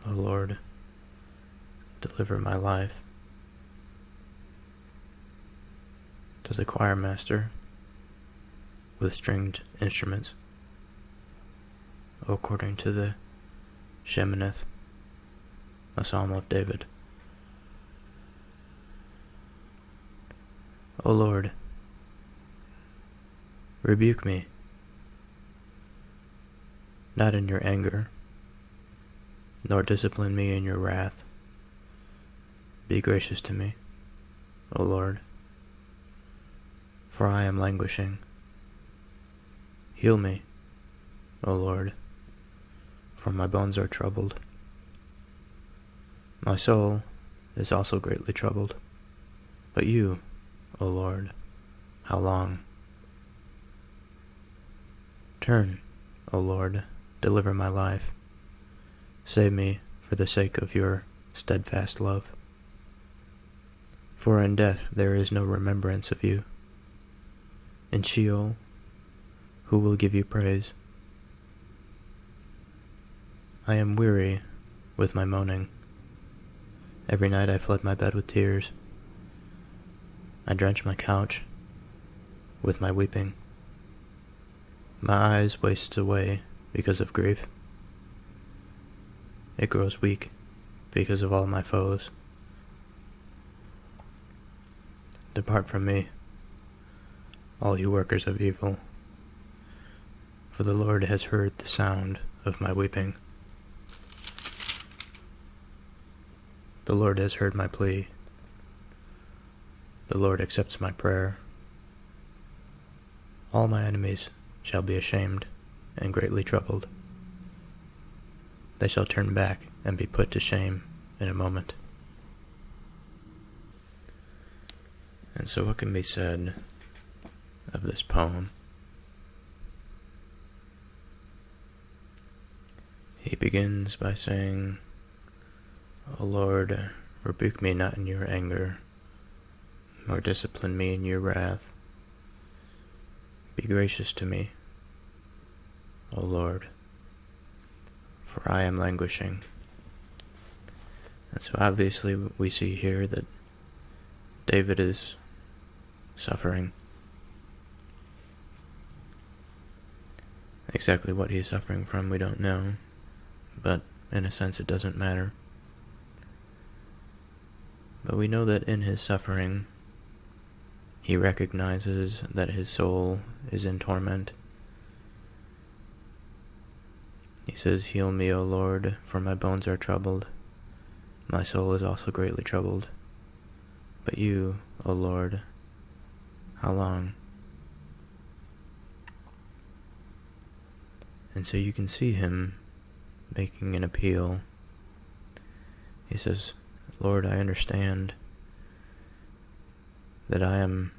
O Lord, deliver my life. To the choir master with stringed instruments, according to the Sheminith, a Psalm of David. O Lord, rebuke me, not in your anger, nor discipline me in your wrath. Be gracious to me, O Lord, for I am languishing. Heal me, O Lord, for my bones are troubled. My soul is also greatly troubled. But you, O Lord, how long? Turn, O Lord, deliver my life. Save me for the sake of your steadfast love. For in death there is no remembrance of you. In Sheol, who will give you praise? I am weary with my moaning. Every night I flood my bed with tears. I drench my couch with my weeping. My eyes waste away because of grief. It grows weak because of all my foes. Depart from me, all you workers of evil, for the Lord has heard the sound of my weeping. The Lord has heard my plea. The Lord accepts my prayer. All my enemies shall be ashamed and greatly troubled. They shall turn back and be put to shame in a moment. And so what can be said of this poem? He begins by saying, O Lord, rebuke me not in your anger, nor discipline me in your wrath. Be gracious to me, O Lord, for I am languishing. And so obviously we see here that David is suffering. Exactly what he's suffering from we don't know, but in a sense it doesn't matter. But we know that in his suffering, he recognizes that his soul is in torment. He says, Heal me, O Lord, for my bones are troubled. My soul is also greatly troubled. But you, O Lord, how long? And so you can see him making an appeal. He says, Lord, I understand that I am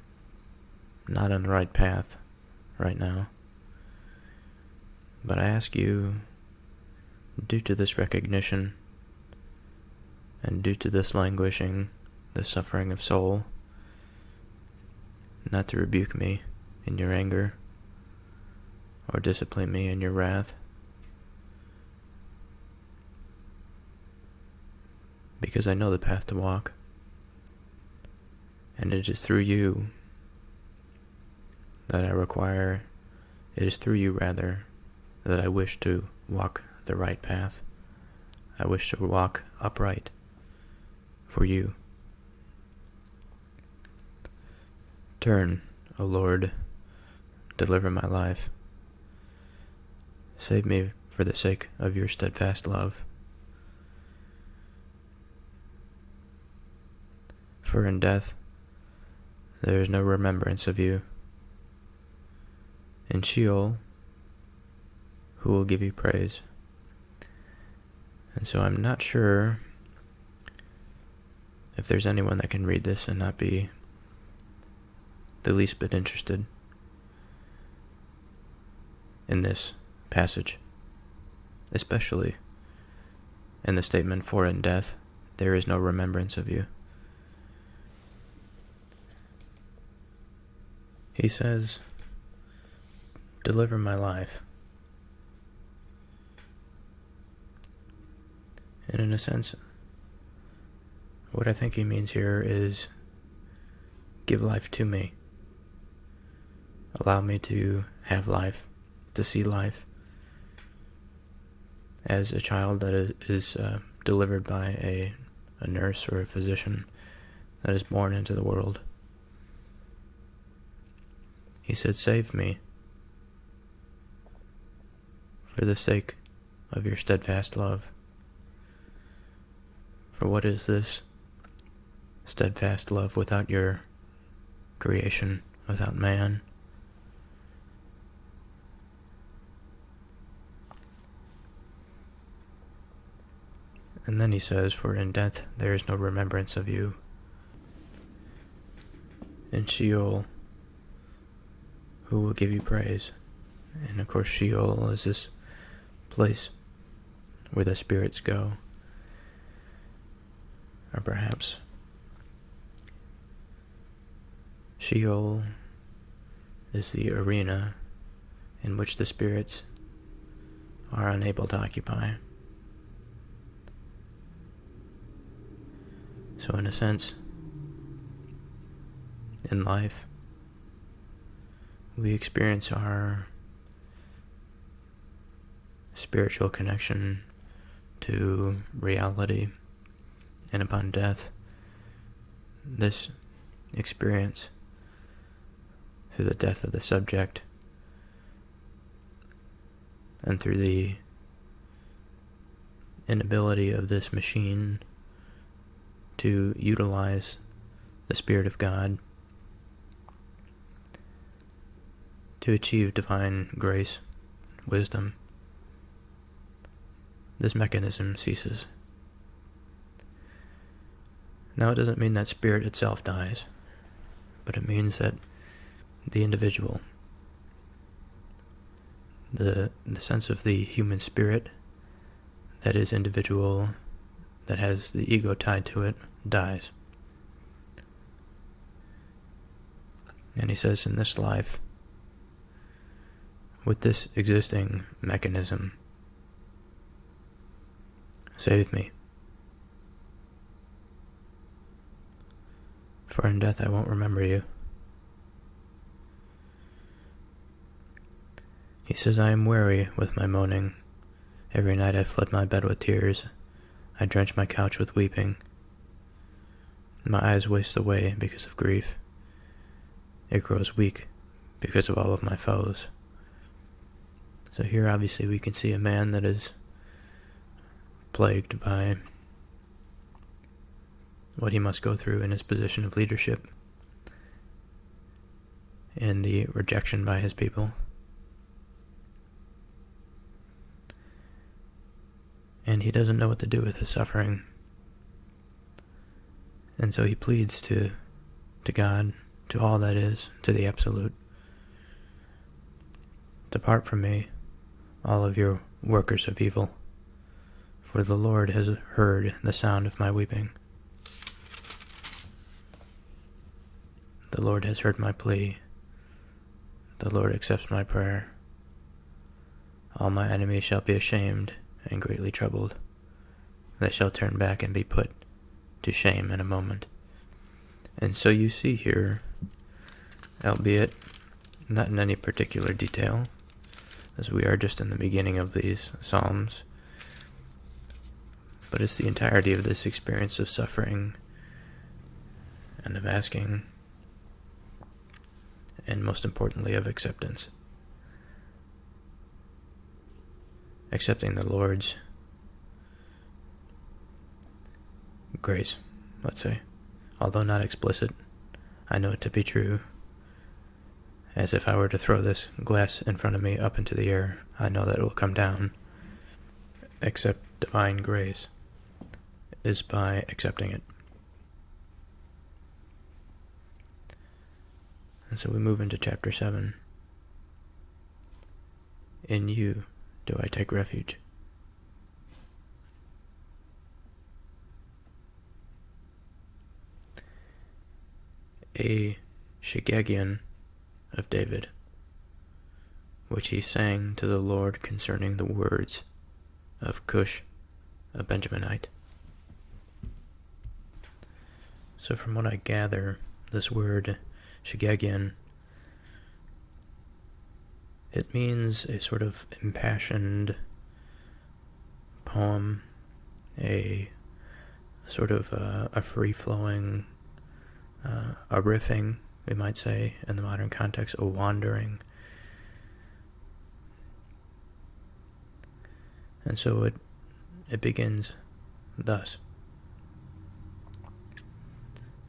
not on the right path right now. But I ask you, due to this recognition, and due to this languishing, the suffering of soul, not to rebuke me in your anger, or discipline me in your wrath, because I know the path to walk, and it is through you that I require, it is through you rather, that I wish to walk the right path. I wish to walk upright for you. Turn, O Lord, deliver my life. Save me for the sake of your steadfast love. For in death there is no remembrance of you. In Sheol, who will give you praise? And so I'm not sure if there's anyone that can read this and not be the least bit interested in this passage, especially in the statement, for in death there is no remembrance of you. He says, deliver my life. And in a sense, what I think he means here is give life to me. Allow me to have life, to see life as a child that is delivered by a nurse or a physician that is born into the world. He said, save me for the sake of your steadfast love. For what is this steadfast love without your creation, without man? And then he says, for in death there is no remembrance of you. In Sheol, who will give you praise? And of course Sheol is this place where the spirits go. Or perhaps Sheol is the arena in which the spirits are unable to occupy. So in a sense, in life, we experience our spiritual connection to reality, and upon death, this experience, through the death of the subject, and through the inability of this machine to utilize the Spirit of God to achieve divine grace, wisdom, this mechanism ceases. Now, it doesn't mean that spirit itself dies, but it means that the individual, the sense of the human spirit that is individual, that has the ego tied to it, dies. And he says, in this life, with this existing mechanism, save me. For in death I won't remember you. He says, I am weary with my moaning. Every night I flood my bed with tears. I drench my couch with weeping. My eyes waste away because of grief. It grows weak because of all of my foes. So here obviously we can see a man that is plagued by what he must go through in his position of leadership and the rejection by his people. And he doesn't know what to do with his suffering. And so he pleads to God, to all that is, to the Absolute. Depart from me, all of your workers of evil, for the Lord has heard the sound of my weeping. The Lord has heard my plea. The Lord accepts my prayer. All my enemies shall be ashamed and greatly troubled. They shall turn back and be put to shame in a moment. And so you see here, albeit not in any particular detail, as we are just in the beginning of these Psalms, but it's the entirety of this experience of suffering and of asking, and most importantly of acceptance. Accepting the Lord's grace, let's say. Although not explicit, I know it to be true. As if I were to throw this glass in front of me up into the air, I know that it will come down. Accept divine grace is by accepting it. And so we move into chapter 7. In you do I take refuge. A Shiggaion of David, which he sang to the Lord concerning the words of Cush a Benjaminite. So from what I gather, this word, Shiggaion, it means a sort of impassioned poem, a sort of a free-flowing, a riffing, we might say, in the modern context, a wandering. And so it begins thus.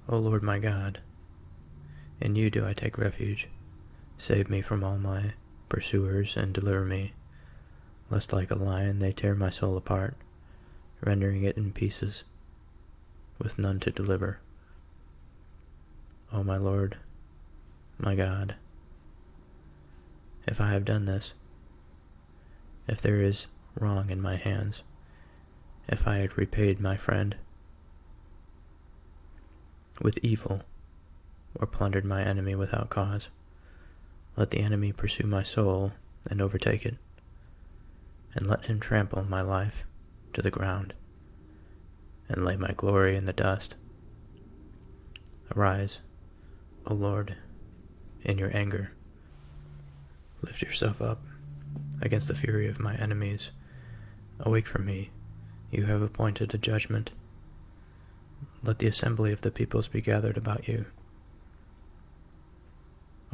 O Lord my God, in you do I take refuge. Save me from all my pursuers and deliver me, lest like a lion they tear my soul apart, rendering it in pieces, with none to deliver. O my Lord, my God, if I have done this, if there is wrong in my hands, if I had repaid my friend with evil, or plundered my enemy without cause, let the enemy pursue my soul and overtake it, and let him trample my life to the ground, and lay my glory in the dust. Arise, O Lord, in your anger. Lift yourself up against the fury of my enemies. Awake from me, you have appointed a judgment. Let the assembly of the peoples be gathered about you.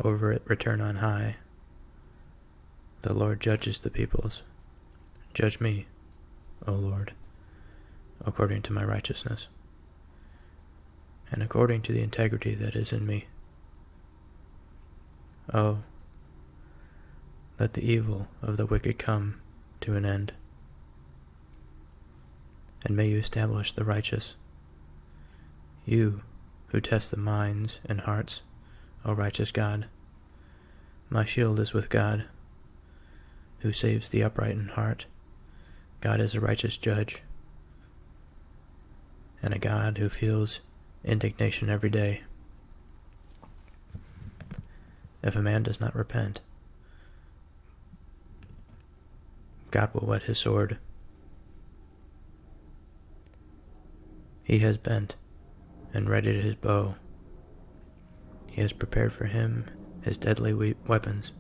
Over it return on high. The Lord judges the peoples. Judge me, O Lord, according to my righteousness, and according to the integrity that is in me. Oh, let the evil of the wicked come to an end, and may you establish the righteous. You who test the minds and hearts, O righteous God. My shield is with God, who saves the upright in heart. God is a righteous judge, and a God who feels indignation every day. If a man does not repent, God will whet his sword. He has bent and readied his bow. He has prepared for him his deadly weapons,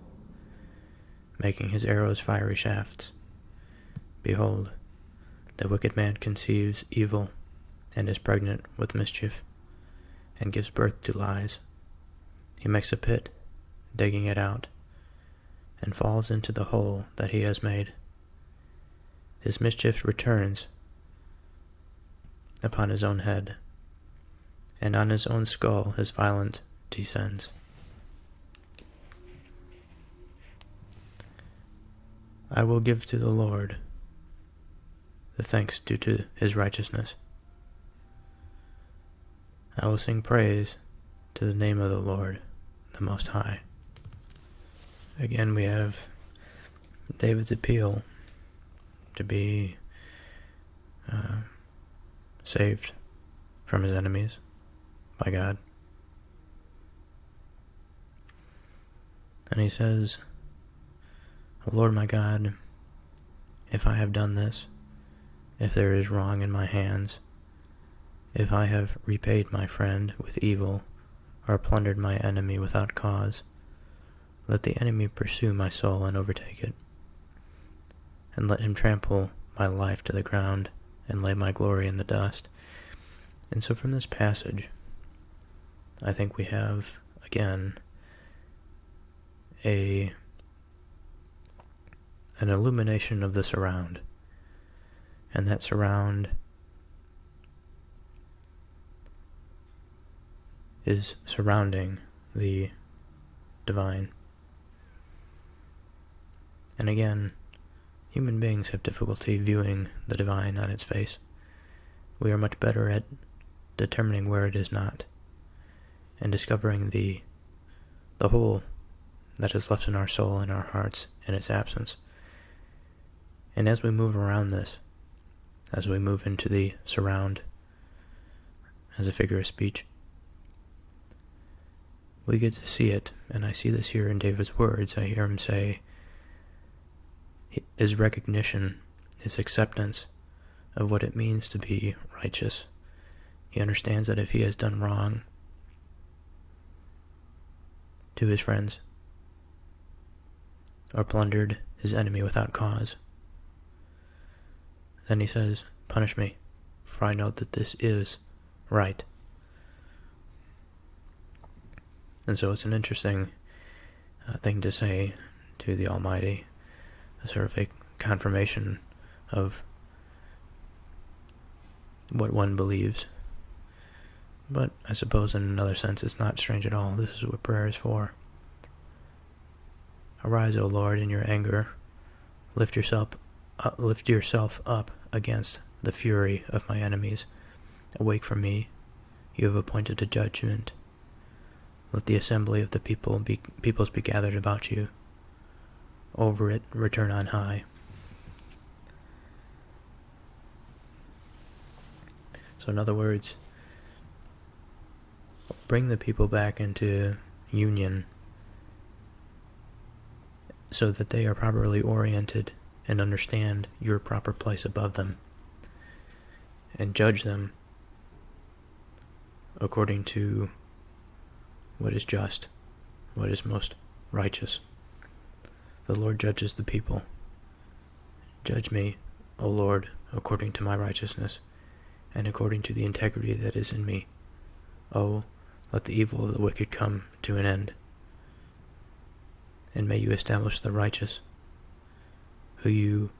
making his arrows fiery shafts. Behold, the wicked man conceives evil and is pregnant with mischief, and gives birth to lies. He makes a pit, digging it out, and falls into the hole that he has made. His mischief returns upon his own head, and on his own skull his violence descends. I will give to the Lord the thanks due to his righteousness. I will sing praise to the name of the Lord, the Most High. Again, we have David's appeal to be saved from his enemies by God. And he says, O Lord my God, if I have done this, if there is wrong in my hands, if I have repaid my friend with evil, or plundered my enemy without cause, let the enemy pursue my soul and overtake it, and let him trample my life to the ground, and lay my glory in the dust. And so from this passage, I think we have, again, an illumination of the surround. And that surround is surrounding the divine. And again, human beings have difficulty viewing the divine on its face. We are much better at determining where it is not, and discovering the hole that is left in our soul and our hearts in its absence. And as we move around this, as we move into the surround as a figure of speech, we get to see it, and I see this here in David's words. I hear him say his recognition, his acceptance of what it means to be righteous. He understands that if he has done wrong to his friends, or plundered his enemy without cause, then he says, "Punish me, for I know that this is right." And so it's an interesting thing to say to the Almighty, a sort of a confirmation of what one believes. But I suppose in another sense it's not strange at all. This is what prayer is for. Arise, O Lord, in your anger. Lift yourself up against the fury of my enemies. Awake for me. You have appointed a judgment. Let the assembly of the peoples be gathered about you. Over it, return on high. So in other words, bring the people back into union so that they are properly oriented and understand your proper place above them, and judge them according to what is just, what is most righteous. The Lord judges the people. Judge me, O Lord, according to my righteousness, and according to the integrity that is in me. Oh, let the evil of the wicked come to an end. And may you establish the righteous, you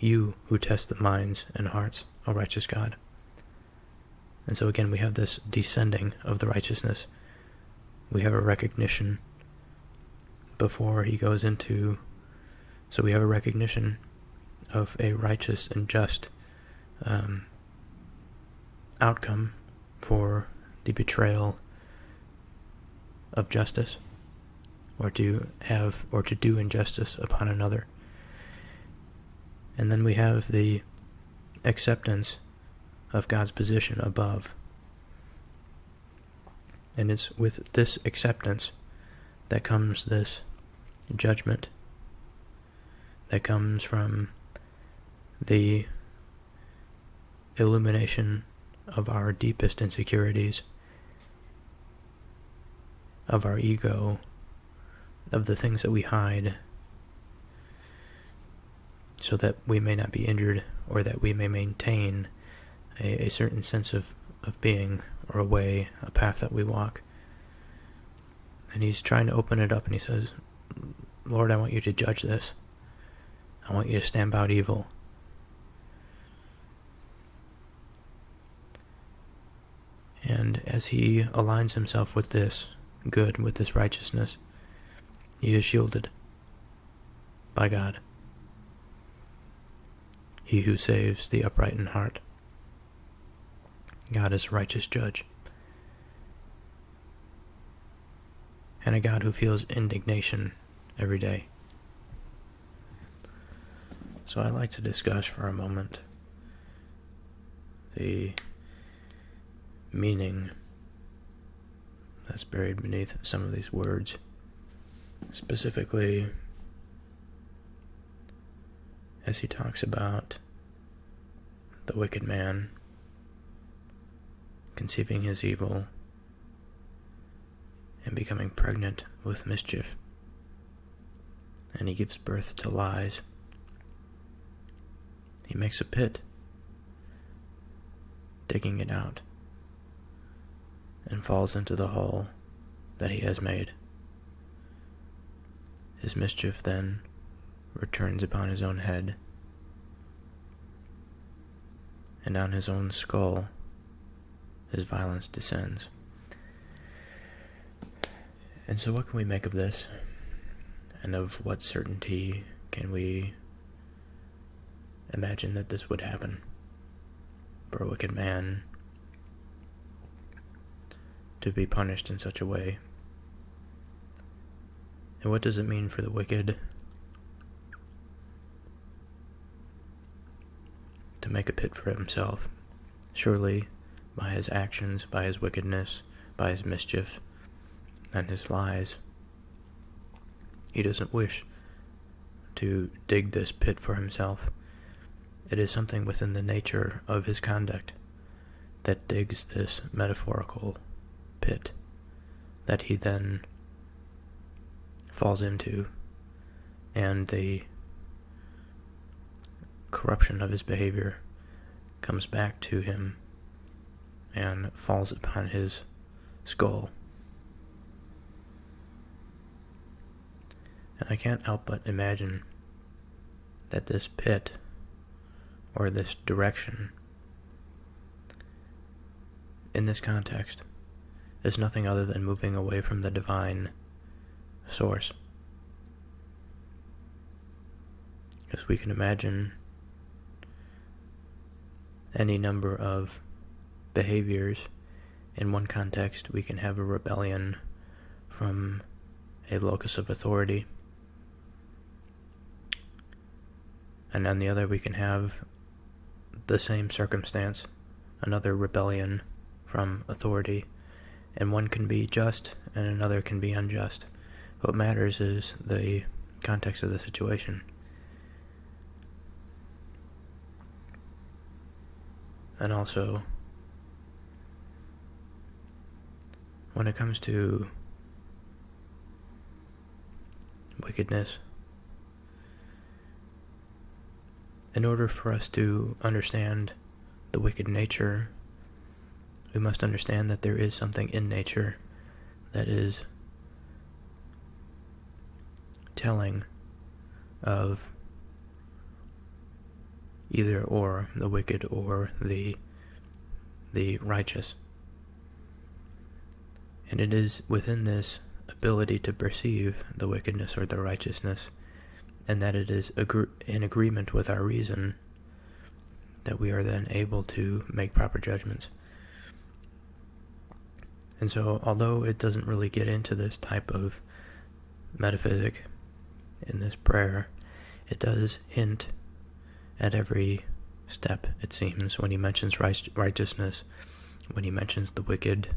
who test the minds and hearts, O righteous God. And so again we have this descending of the righteousness. We have a recognition before he goes into... So we have a recognition of a righteous and just outcome for the betrayal of justice, or to do injustice upon another. And then we have the acceptance of God's position above. And it's with this acceptance that comes this judgment that comes from the illumination of our deepest insecurities, of our ego, of the things that we hide, so that we may not be injured, or that we may maintain a certain sense of being, or a way, a path that we walk. And he's trying to open it up, and he says, Lord, I want you to judge this. I want you to stamp out evil. And as he aligns himself with this good, with this righteousness, he is shielded by God. He who saves the upright in heart. God is a righteous judge. And a God who feels indignation every day. So I'd like to discuss for a moment the meaning that's buried beneath some of these words. Specifically, as he talks about the wicked man conceiving his evil and becoming pregnant with mischief, and he gives birth to lies. He makes a pit, digging it out, and falls into the hole that he has made. His mischief then returns upon his own head, and on his own skull his violence descends. And so what can we make of this? And of what certainty can we imagine that this would happen for a wicked man to be punished in such a way? And what does it mean for the wicked to make a pit for himself? Surely, by his actions, by his wickedness, by his mischief, and his lies, he doesn't wish to dig this pit for himself it is something within the nature of his conduct that digs this metaphorical pit that he then falls into, and the corruption of his behavior comes back to him and falls upon his skull. And I can't help but imagine that this pit, or this direction, in this context, is nothing other than moving away from the divine source. Because we can imagine any number of behaviors. In one context, we can have a rebellion from a locus of authority, and on the other we can have the same circumstance, another rebellion from authority, and one can be just and another can be unjust. What matters is the context of the situation. And also, when it comes to wickedness, in order for us to understand the wicked nature, we must understand that there is something in nature that is telling of either or the wicked or the righteous. And it is within this ability to perceive the wickedness or the righteousness, and that it is in agreement with our reason, that we are then able to make proper judgments. And so, although it doesn't really get into this type of metaphysic in this prayer, it does hint at every step, it seems, when he mentions righteousness, when he mentions the wicked.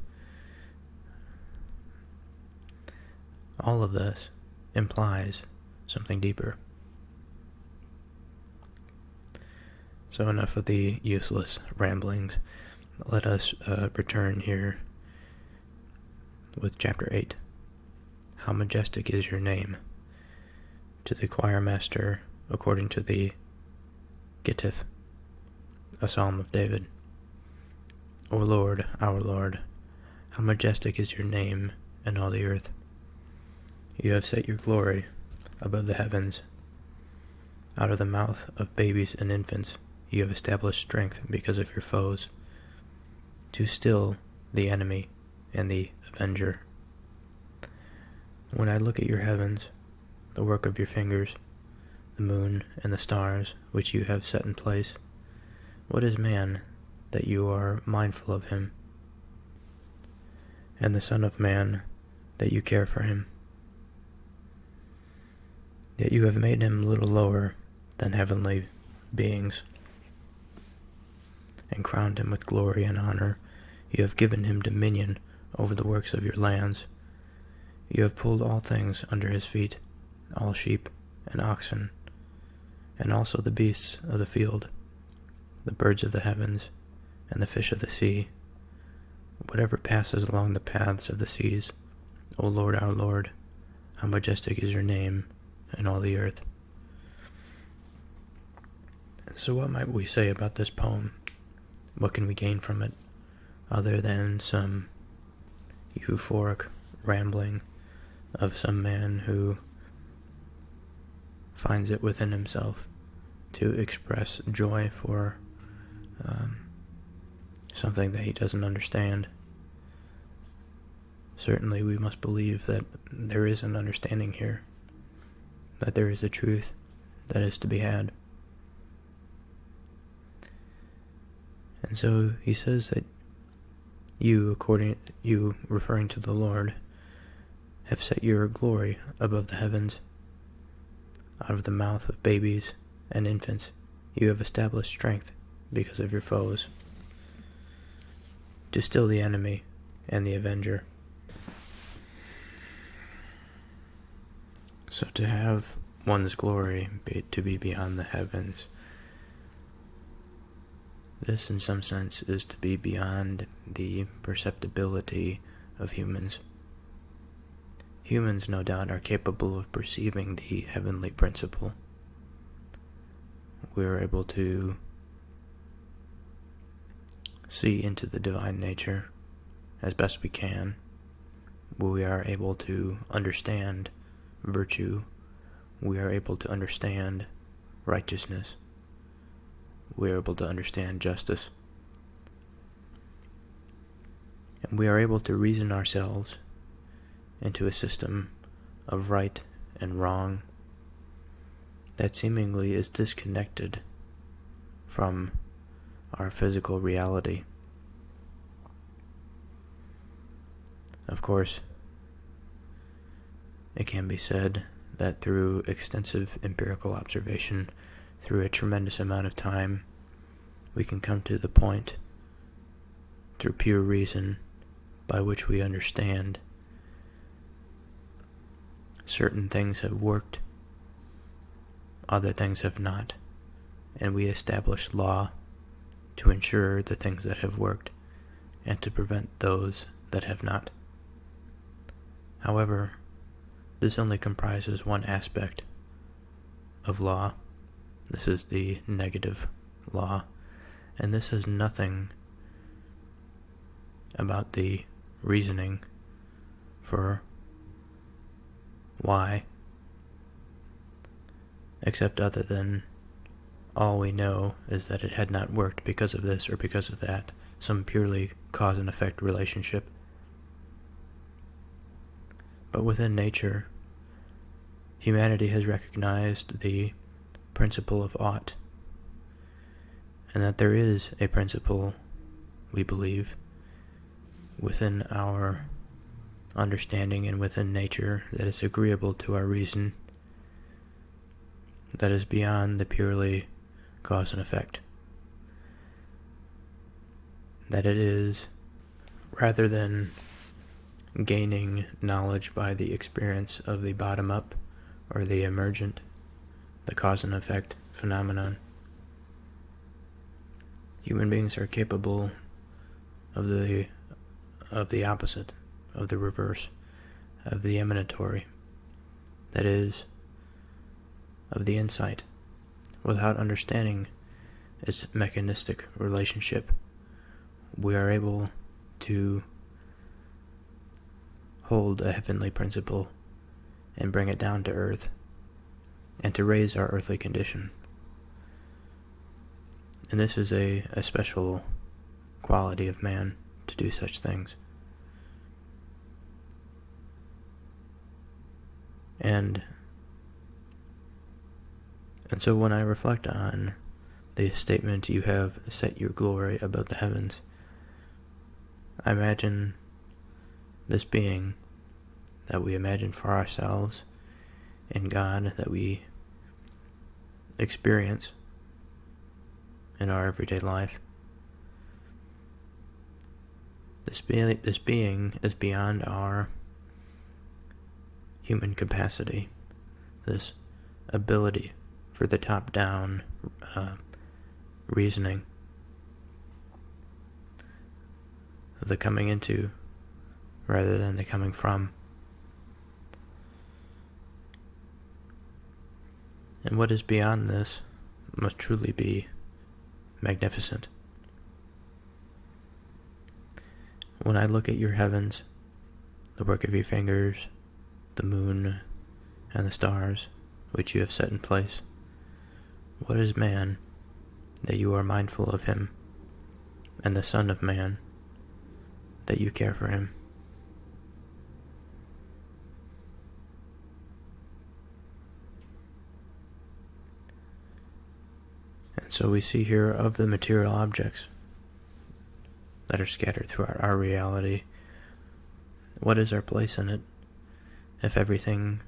All of this implies something deeper. So enough of the useless ramblings. Let us return here with chapter 8. How majestic is your name, to the choir master according to the Gittith, a psalm of David. O Lord, our Lord, how majestic is your name in all the earth. You have set your glory above the heavens. Out of the mouth of babies and infants you have established strength because of your foes, to still the enemy and the avenger. When I look at your heavens, the work of your fingers, the moon and the stars which you have set in place, what is man that you are mindful of him, and the Son of Man that you care for him? Yet you have made him little lower than heavenly beings, and crowned him with glory and honor. You have given him dominion over the works of your lands. You have pulled all things under his feet, all sheep and oxen, and also the beasts of the field, the birds of the heavens, and the fish of the sea, whatever passes along the paths of the seas. O Lord, our Lord, how majestic is your name in all the earth. So what might we say about this poem? What can we gain from it, other than some euphoric rambling of some man who finds it within himself to express joy for something that he doesn't understand? Certainly we must believe that there is an understanding here, that there is a truth that is to be had. And so he says that you, referring to the Lord, have set your glory above the heavens. Out of the mouth of babies and infants you have established strength because of your foes, to still the enemy and the avenger. So to have one's glory to be beyond the heavens, This, in some sense, is to be beyond the perceptibility of humans. Humans, no doubt, are capable of perceiving the heavenly principle. We are able to see into the divine nature as best we can. We are able to understand virtue. We are able to understand righteousness. We are able to understand justice. And we are able to reason ourselves into a system of right and wrong that seemingly is disconnected from our physical reality. Of course, it can be said that through extensive empirical observation, through a tremendous amount of time, we can come to the point, through pure reason, by which we understand certain things have worked, other things have not, and we establish law to ensure the things that have worked and to prevent those that have not. However, this only comprises one aspect of law. This is the negative law, and this is nothing about the reasoning for why, except other than all we know is that it had not worked because of this or because of that, some purely cause and effect relationship. But within nature, humanity has recognized the principle of ought, and that there is a principle, we believe, within our understanding and within nature that is agreeable to our reason, that is beyond the purely cause and effect. That it is, rather than gaining knowledge by the experience of the bottom-up or the emergent, the cause and effect phenomenon, human beings are capable of the opposite, of the reverse, of the emanatory, that is, of the insight. Without understanding its mechanistic relationship, we are able to hold a heavenly principle and bring it down to earth, and to raise our earthly condition. And this is a special quality of man, to do such things. And so when I reflect on the statement, "You have set your glory above the heavens," I imagine this being that we imagine for ourselves in God, that we experience in our everyday life. This being is beyond our human capacity, this ability for the top-down reasoning, the coming into rather than the coming from. And what is beyond this must truly be magnificent. When I look at your heavens, the work of your fingers, the moon and the stars which you have set in place, what is man that you are mindful of him, and the Son of Man that you care for him? And so we see here of the material objects that are scattered throughout our reality, what is our place in it, if everything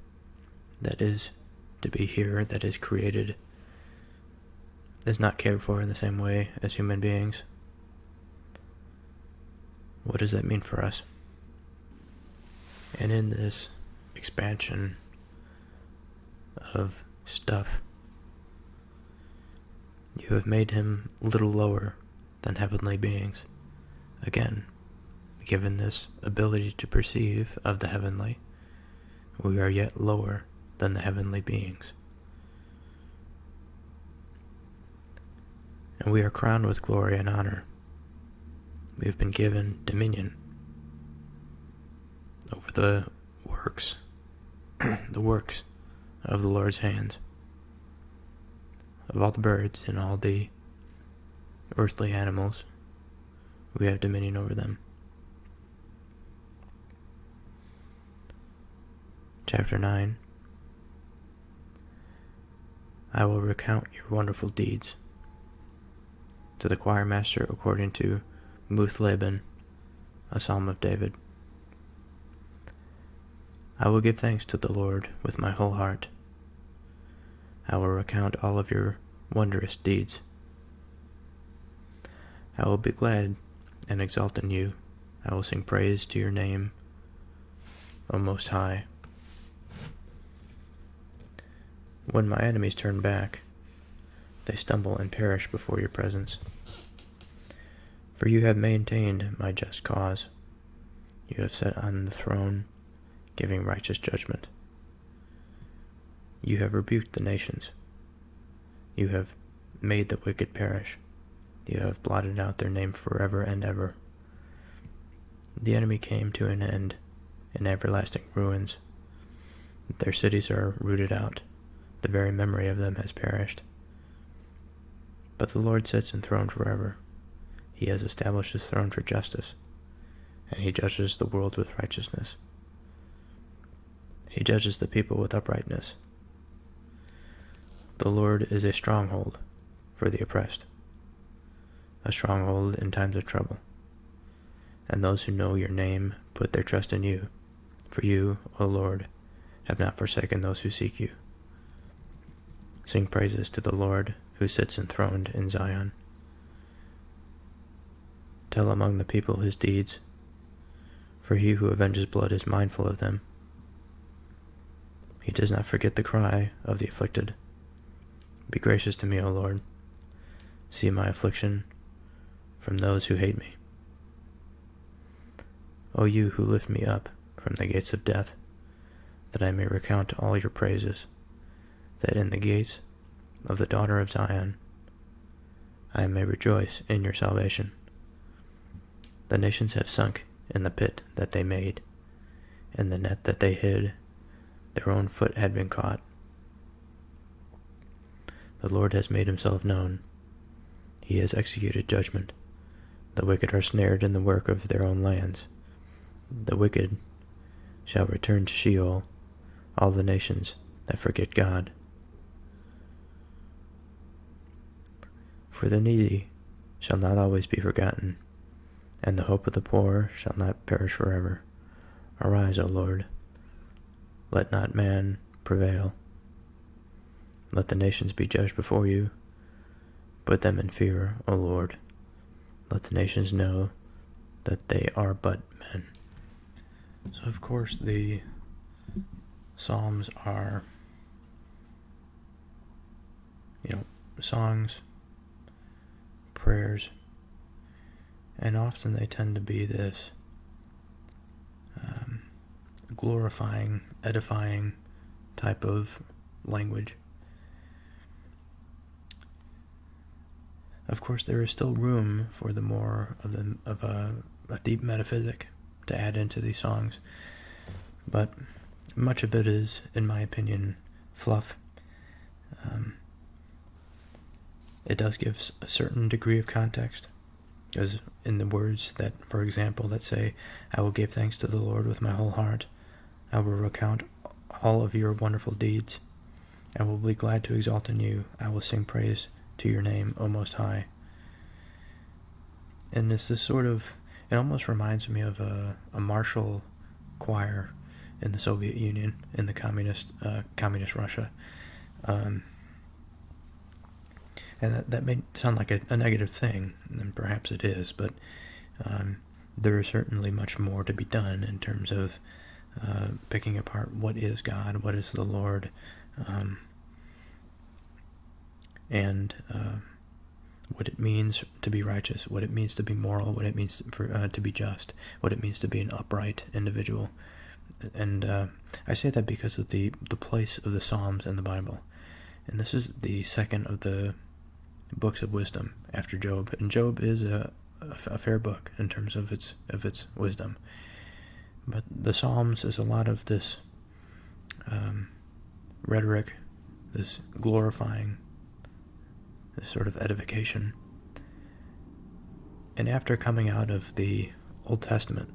that is to be here, that is created, is not cared for in the same way as human beings? What does that mean for us? And in this expansion of stuff, you have made him little lower than heavenly beings. Again, given this ability to perceive of the heavenly, we are yet lower than the heavenly beings. And we are crowned with glory and honor. We have been given dominion over the works, the works of the Lord's hands, of all the birds and all the earthly animals. We have dominion over them. Chapter 9. I will recount your wonderful deeds. To the choir master according to Muth-labben, a psalm of David. I will give thanks to the Lord with my whole heart. I will recount all of your wondrous deeds. I will be glad and exult in you. I will sing praise to your name, O Most High. When my enemies turn back, they stumble and perish before your presence. For you have maintained my just cause. You have sat on the throne, giving righteous judgment. You have rebuked the nations. You have made the wicked perish. You have blotted out their name forever and ever. The enemy came to an end in everlasting ruins. Their cities are rooted out. The very memory of them has perished. But the Lord sits enthroned forever. He has established his throne for justice, and he judges the world with righteousness. He judges the people with uprightness. The Lord is a stronghold for the oppressed, a stronghold in times of trouble. And those who know your name put their trust in you, for you, O Lord, have not forsaken those who seek you. Sing praises to the Lord who sits enthroned in Zion. Tell among the people his deeds, for he who avenges blood is mindful of them. He does not forget the cry of the afflicted. Be gracious to me, O Lord. See my affliction from those who hate me. O you who lift me up from the gates of death, that I may recount all your praises, that in the gates of the daughter of Zion I may rejoice in your salvation. The nations have sunk in the pit that they made, in the net that they hid, their own foot had been caught. The Lord has made himself known. He has executed judgment. The wicked are snared in the work of their own lands. The wicked shall return to Sheol, all the nations that forget God. For the needy shall not always be forgotten, and the hope of the poor shall not perish forever. Arise, O Lord. Let not man prevail. Let the nations be judged before you. Put them in fear, O Lord. Let the nations know that they are but men. So, of course, the Psalms are, songs, prayers, and often they tend to be this glorifying, edifying type of language. Of course, there is still room for the more of a deep metaphysic to add into these songs, but much of it is, in my opinion, fluff. It does give a certain degree of context, as in the words that, for example, that say, I will give thanks to the Lord with my whole heart. I will recount all of your wonderful deeds. I will be glad to exalt in you. I will sing praise to your name, O Most High. And it's this sort of, it almost reminds me of a martial choir in the Soviet Union, in the communist Russia. And that may sound like a negative thing, and perhaps it is, but there is certainly much more to be done in terms of picking apart what is God, what is the Lord, and what it means to be righteous, what it means to be moral, what it means to be just, what it means to be an upright individual. And I say that because of the place of the Psalms in the Bible. And this is the second of the books of wisdom after Job. And Job is a fair book in terms of its wisdom. But the Psalms is a lot of this rhetoric, this glorifying, this sort of edification. And after coming out of the Old Testament,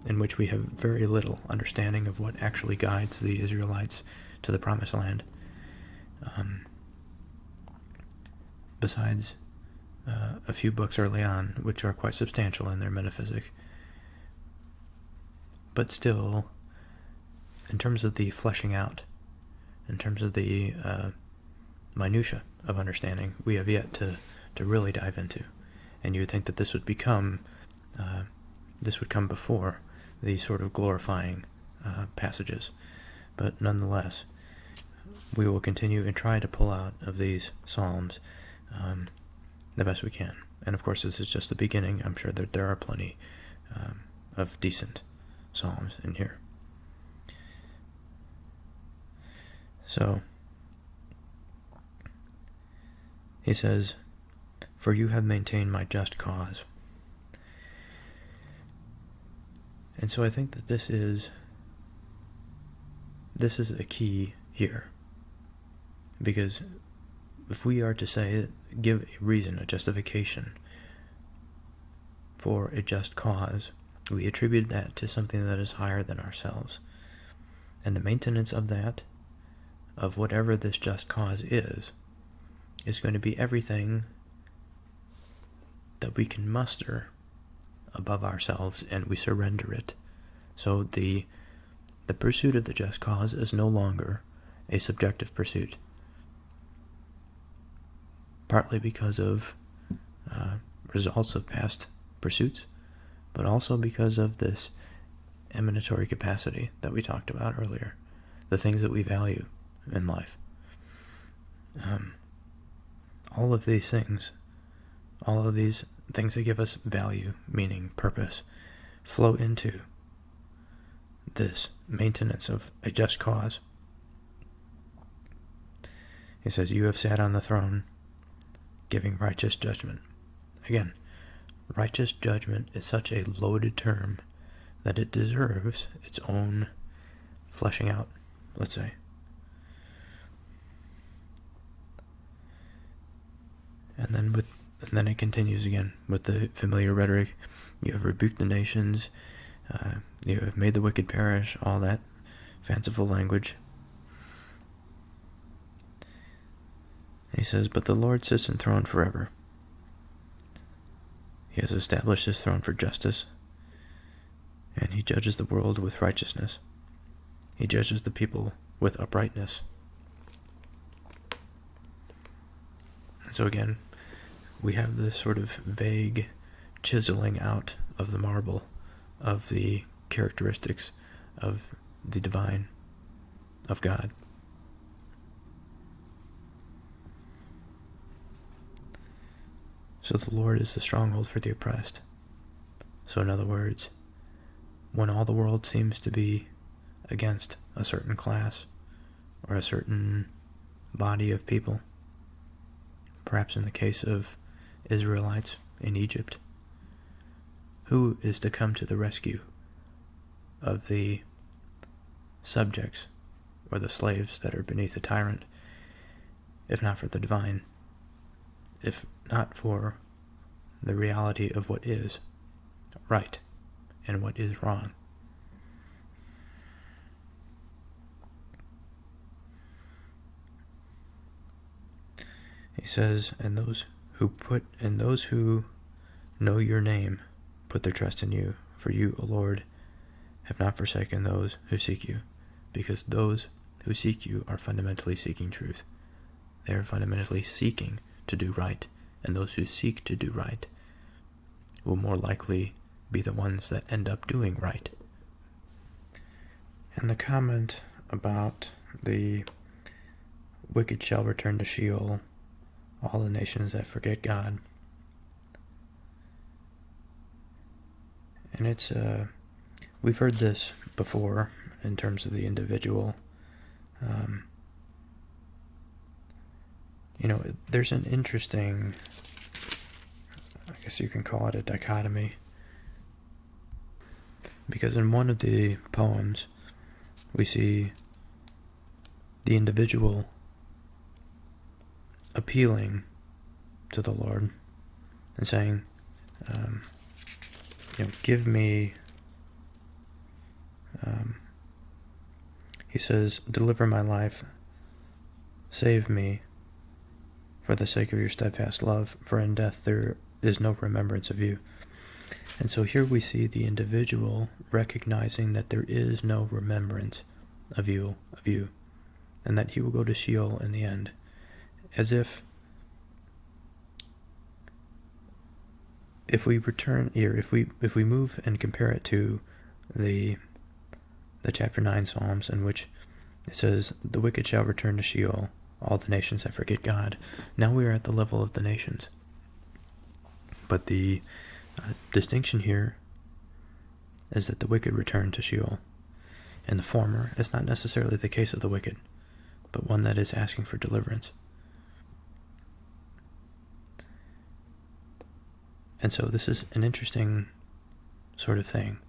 in which we have very little understanding of what actually guides the Israelites to the Promised Land, besides a few books early on, which are quite substantial in their metaphysic, but still, in terms of the fleshing out, in terms of the minutia of understanding, we have yet to really dive into. And you would think that this would come before the sort of glorifying passages. But nonetheless, we will continue and try to pull out of these Psalms the best we can. And of course, this is just the beginning. I'm sure that there are plenty of decent Psalms in here. So, he says, "For you have maintained my just cause." And so I think that this is a key here. Because if we are to say, give a reason, a justification for a just cause, we attribute that to something that is higher than ourselves. And the maintenance of that, of whatever this just cause is going to be everything that we can muster above ourselves, and we surrender it. So the pursuit of the just cause is no longer a subjective pursuit, partly because of results of past pursuits, but also because of this emanatory capacity that we talked about earlier, the things that we value in life. All of these things that give us value, meaning, purpose, flow into this maintenance of a just cause. He says, "You have sat on the throne, giving righteous judgment." Again, righteous judgment is such a loaded term that it deserves its own fleshing out, let's say. And then it continues again with the familiar rhetoric. "You have rebuked the nations, you have made the wicked perish," all that fanciful language. And he says, "But the Lord sits enthroned forever. He has established his throne for justice, and he judges the world with righteousness. He judges the people with uprightness." And so again, we have this sort of vague chiseling out of the marble of the characteristics of the divine, of God. So the Lord is the stronghold for the oppressed. So in other words, when all the world seems to be against a certain class or a certain body of people, perhaps in the case of Israelites in Egypt, who is to come to the rescue of the subjects or the slaves that are beneath a tyrant, if not for the divine, if not for the reality of what is right and what is wrong? He says, and those who know your name put their trust in you, for you, O Lord, have not forsaken those who seek you, because those who seek you are fundamentally seeking truth. They are fundamentally seeking to do right, and those who seek to do right will more likely be the ones that end up doing right. And the comment about the wicked shall return to Sheol, all the nations that forget God. And it's, we've heard this before in terms of the individual. There's an interesting, I guess you can call it a dichotomy, because in one of the poems we see the individual appealing to the Lord and saying, give me, he says, deliver my life, save me for the sake of your steadfast love, for in death there is no remembrance of you. And so here we see the individual recognizing that there is no remembrance of you, and that he will go to Sheol in the end, as if we return here, if we move and compare it to the chapter 9 Psalms, in which it says, the wicked shall return to Sheol, all the nations that forget God. Now we are at the level of the nations. But the distinction here is that the wicked return to Sheol. And the former is not necessarily the case of the wicked, but one that is asking for deliverance. And so this is an interesting sort of thing.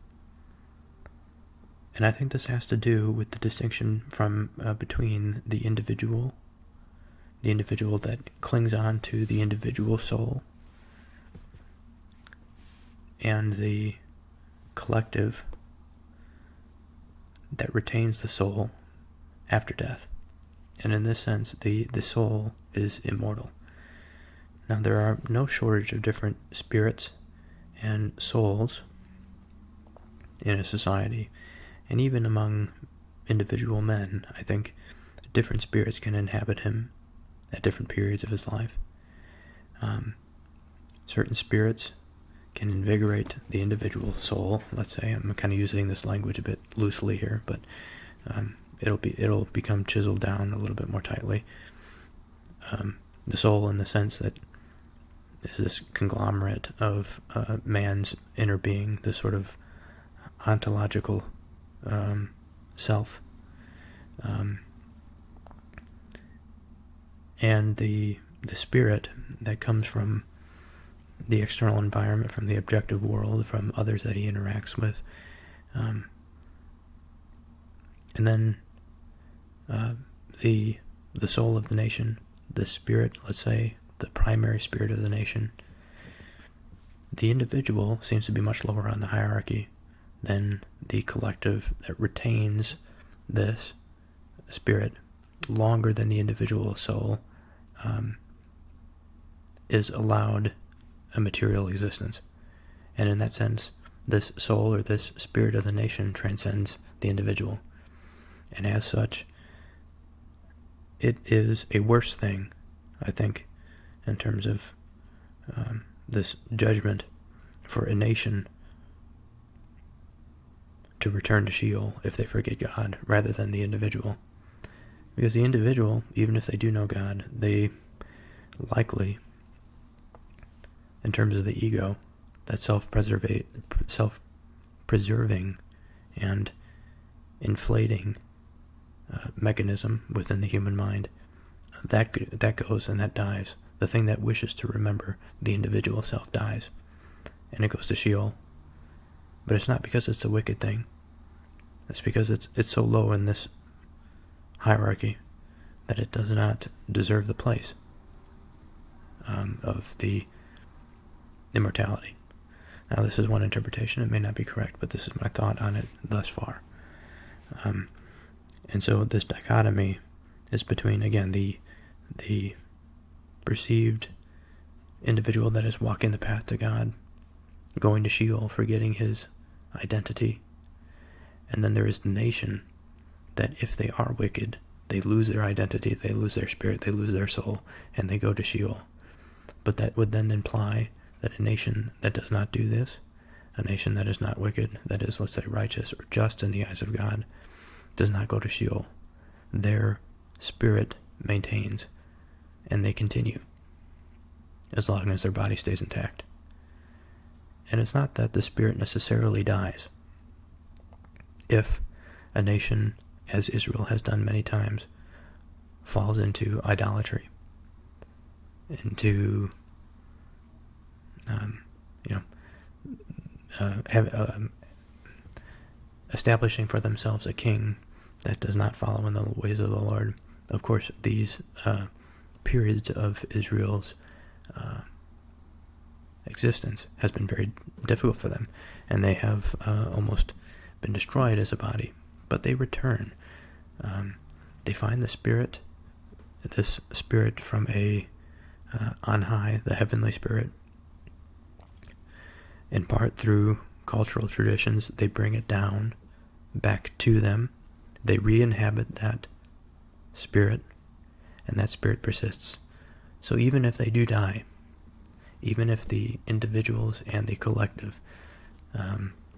And I think this has to do with the distinction from between the individual that clings on to the individual soul, and the collective that retains the soul after death. And in this sense, the soul is immortal. Now, there are no shortage of different spirits and souls in a society, and even among individual men. I think different spirits can inhabit him at different periods of his life. Certain spirits can invigorate the individual soul. Let's say, I'm kind of using this language a bit loosely here, but it'll become chiseled down a little bit more tightly. The soul, in the sense that is this conglomerate of man's inner being, this sort of ontological self, and the spirit that comes from the external environment, from the objective world, from others that he interacts with, and then the soul of the nation, the spirit, let's say, the primary spirit of the nation. The individual seems to be much lower on the hierarchy than the collective that retains this spirit longer than the individual soul is allowed a material existence. And in that sense, this soul, or this spirit of the nation, transcends the individual. And as such, it is a worse thing, I think, in terms of this judgment, for a nation to return to Sheol if they forget God, rather than the individual. Because the individual, even if they do know God, they likely, in terms of the ego, that self-preserving and inflating mechanism within the human mind, that goes and that dies. The thing that wishes to remember the individual self dies, and it goes to Sheol. But it's not because it's a wicked thing. It's because it's so low in this hierarchy that it does not deserve the place of the immortality. Now, this is one interpretation. It may not be correct, but this is my thought on it thus far. And so this dichotomy is between, again, the perceived individual that is walking the path to God, going to Sheol, forgetting his identity. And then there is the nation that, if they are wicked, they lose their identity, they lose their spirit, they lose their soul, and they go to Sheol. But that would then imply that a nation that does not do this, a nation that is not wicked, that is, let's say, righteous or just in the eyes of God, does not go to Sheol. Their spirit maintains, and they continue. as long as their body stays intact. And it's not that the spirit necessarily dies. If a nation, as Israel has done many times, falls into idolatry, into establishing for themselves a king that does not follow in the ways of the Lord. Of course, these periods of Israel's existence has been very difficult for them, and they have almost been destroyed as a body. But they return. They find the Spirit, this Spirit from on high, the heavenly Spirit. In part through cultural traditions, they bring it down back to them. They re-inhabit that Spirit, and that Spirit persists. So even if they do die, even if the individuals and the collective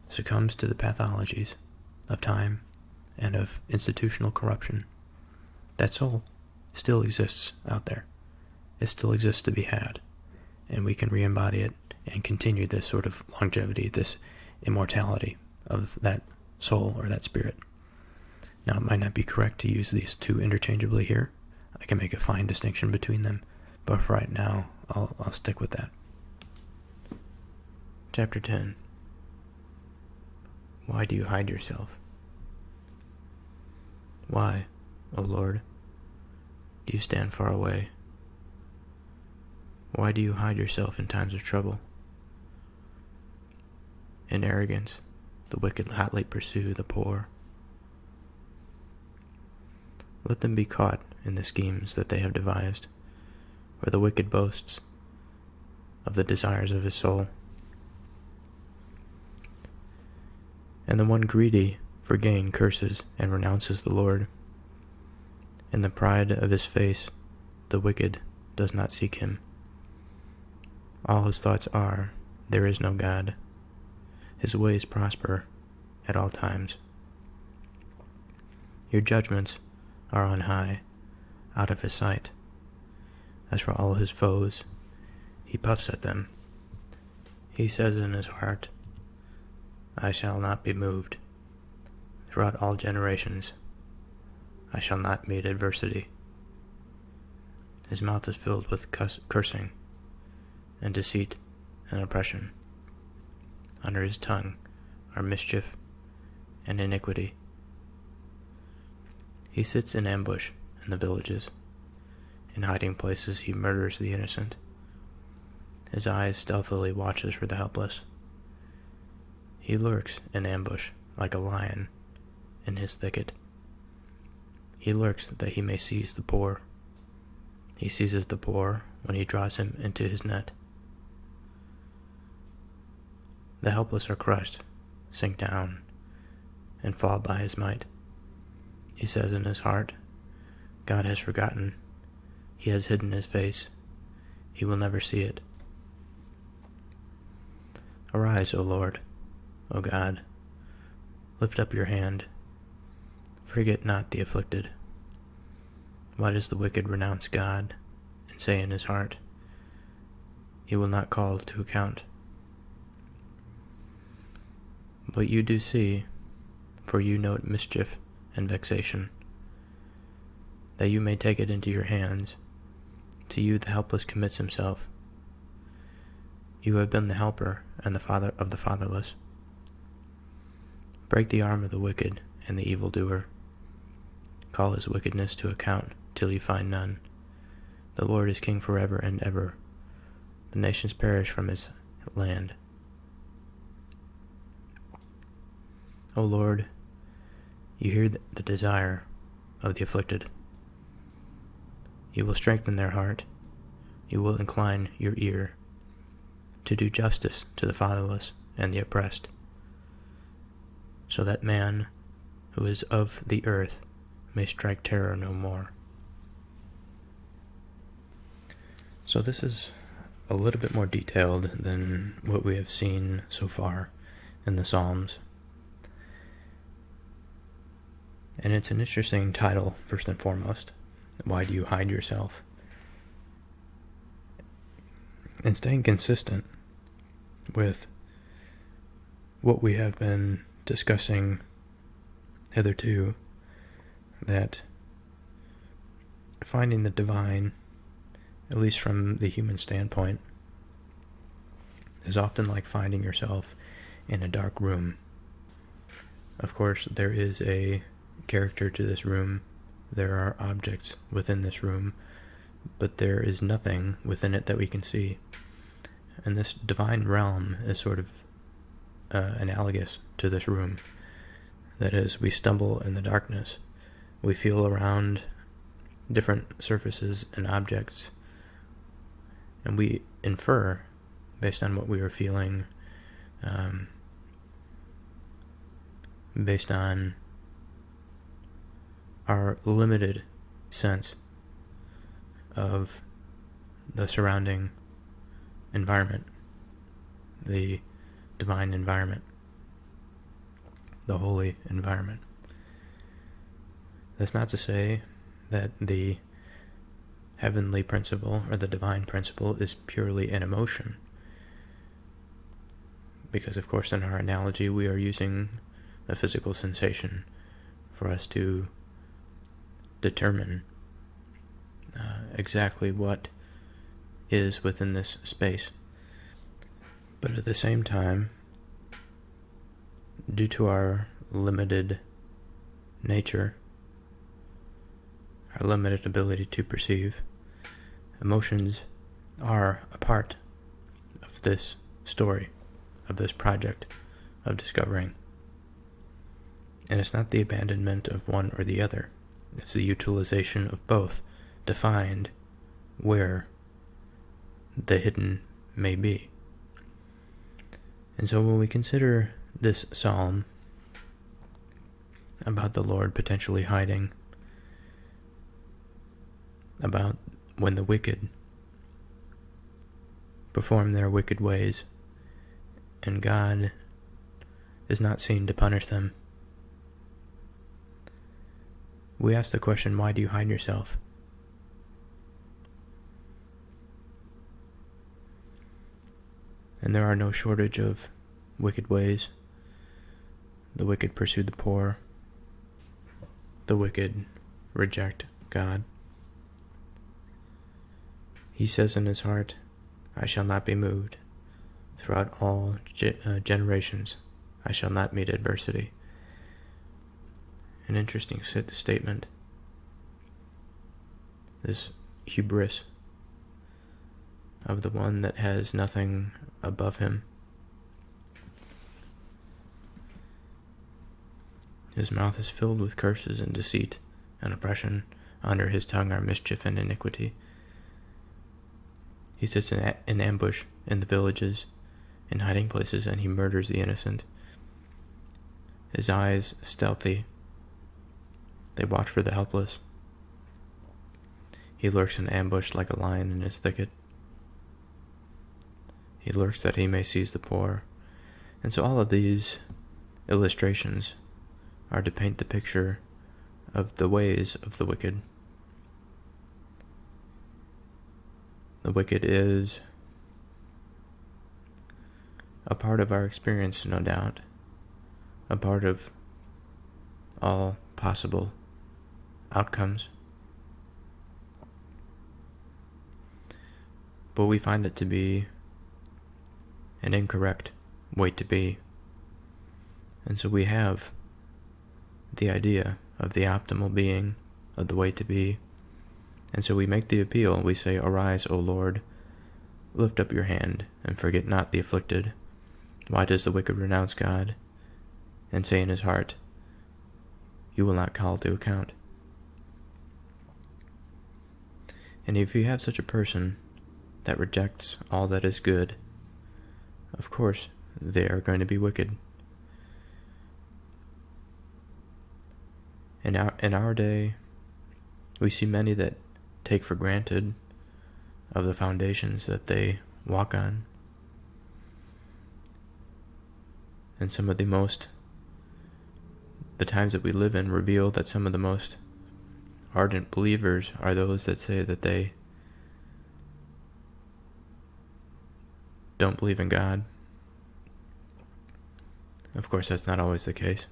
succumbs to the pathologies of time and of institutional corruption, that soul still exists out there. It still exists to be had, and we can re-embody it and continue this sort of longevity, this immortality of that soul or that spirit. Now, it might not be correct to use these two interchangeably here. I can make a fine distinction between them, but for right now, I'll stick with that. Chapter 10. Why do you hide yourself? Why, O Lord, do you stand far away? Why do you hide yourself in times of trouble? In arrogance, the wicked hotly pursue the poor. Let them be caught in the schemes that they have devised, where the wicked boasts of the desires of his soul. And the one greedy for gain curses and renounces the Lord. In the pride of his face, the wicked does not seek him. All his thoughts are, there is no God. His ways prosper at all times. Your judgments are on high, out of his sight. As for all his foes, he puffs at them. He says in his heart, I shall not be moved. Throughout all generations, I shall not meet adversity. His mouth is filled with cursing and deceit and oppression. Under his tongue are mischief and iniquity. He sits in ambush in the villages. In hiding places he murders the innocent. His eyes stealthily watches for the helpless. He lurks in ambush like a lion in his thicket. He lurks that he may seize the poor. He seizes the poor when he draws him into his net. The helpless are crushed, sink down, and fall by his might. He says in his heart, God has forgotten. He has hidden his face. He will never see it. Arise, O Lord, O God. Lift up your hand. Forget not the afflicted. Why does the wicked renounce God and say in his heart, he will not call to account? But you do see, for you note mischief and vexation, that you may take it into your hands. To you the helpless commits himself. You have been the helper and the father of the fatherless. Break the arm of the wicked and the evildoer. Call his wickedness to account till you find none. The Lord is king forever and ever. The nations perish from his land. O Lord, you hear the desire of the afflicted. You will strengthen their heart. You will incline your ear to do justice to the fatherless and the oppressed, so that man who is of the earth may strike terror no more. So this is a little bit more detailed than what we have seen so far in the Psalms. And it's an interesting title, first and foremost. Why do you hide yourself? and staying consistent with what we have been discussing hitherto, that finding the divine, at least from the human standpoint, is often like finding yourself in a dark room. Of course, there is a character to this room. There are objects within this room, but there is nothing within it that we can see. And this divine realm is sort of analogous to this room. That is, we stumble in the darkness. We feel around different surfaces and objects, and we infer, based on what we are feeling, based on our limited sense of the surrounding environment, the divine environment, the holy environment. That's not to say that the heavenly principle or the divine principle is purely an emotion, because of course in our analogy we are using a physical sensation for us to determine exactly what is within this space. But at the same time, due to our limited nature, our limited ability to perceive, emotions are a part of this story, of this project of discovering. And it's not the abandonment of one or the other. It's the utilization of both to find where the hidden may be. And so when we consider this psalm about the Lord potentially hiding, about when the wicked perform their wicked ways and God is not seen to punish them, we ask the question, why do you hide yourself? And there are no shortage of wicked ways. The wicked pursue the poor. The wicked reject God. He says in his heart, I shall not be moved. Throughout all generations, I shall not meet adversity. An interesting statement. This hubris of the one that has nothing above him. His mouth is filled with curses and deceit and oppression. Under his tongue are mischief and iniquity. He sits in ambush in the villages, in hiding places, and he murders the innocent. His eyes stealthy. They watch for the helpless. He lurks in ambush like a lion in his thicket. He lurks that he may seize the poor. And so all of these illustrations are to paint the picture of the ways of the wicked. The wicked is a part of our experience, no doubt, a part of all possible outcomes. But we find it to be an incorrect way to be. And so we have the idea of the optimal being, of the way to be. And so we make the appeal. We say, Arise, O Lord, lift up your hand, and forget not the afflicted. Why does the wicked renounce God, and say in his heart, You will not call to account? And if you have such a person that rejects all that is good, of course they are going to be wicked. In our day, we see many that take for granted of the foundations that they walk on. And some of the times that we live in reveal that some of the most ardent believers are those that say that they don't believe in God. Of course, that's not always the case.